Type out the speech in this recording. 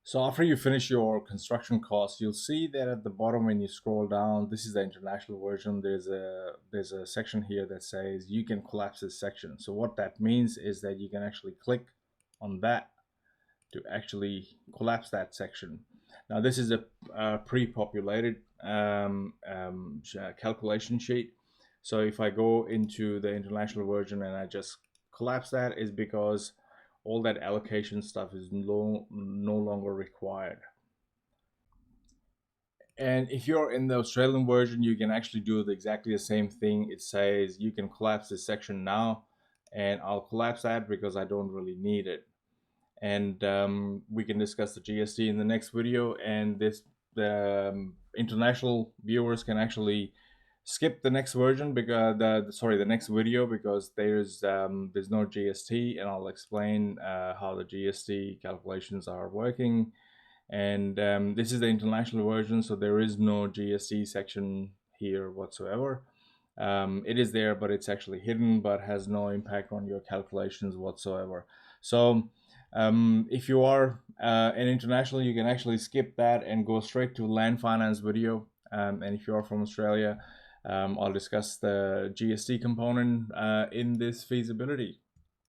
So after you finish your construction costs, you'll see that at the bottom when you scroll down, this is the international version. There's a section here that says you can collapse this section. So what that means is that you can actually click on that to actually collapse that section. Now this is a pre-populated calculation sheet. So if I go into the international version and I just collapse that, is because all that allocation stuff is no longer required. And if you're in the Australian version, you can actually do exactly the same thing. It says you can collapse this section now, and I'll collapse that because I don't really need it. And we can discuss the GST in the next video. And the international viewers can actually skip the next version because the next video, because there's no GST, and I'll explain how the GST calculations are working. And this is the international version, so there is no GST section here whatsoever. It is there, but it's actually hidden, but has no impact on your calculations whatsoever. So if you are an international, you can actually skip that and go straight to land finance video. And if you are from Australia, I'll discuss the GST component in this feasibility.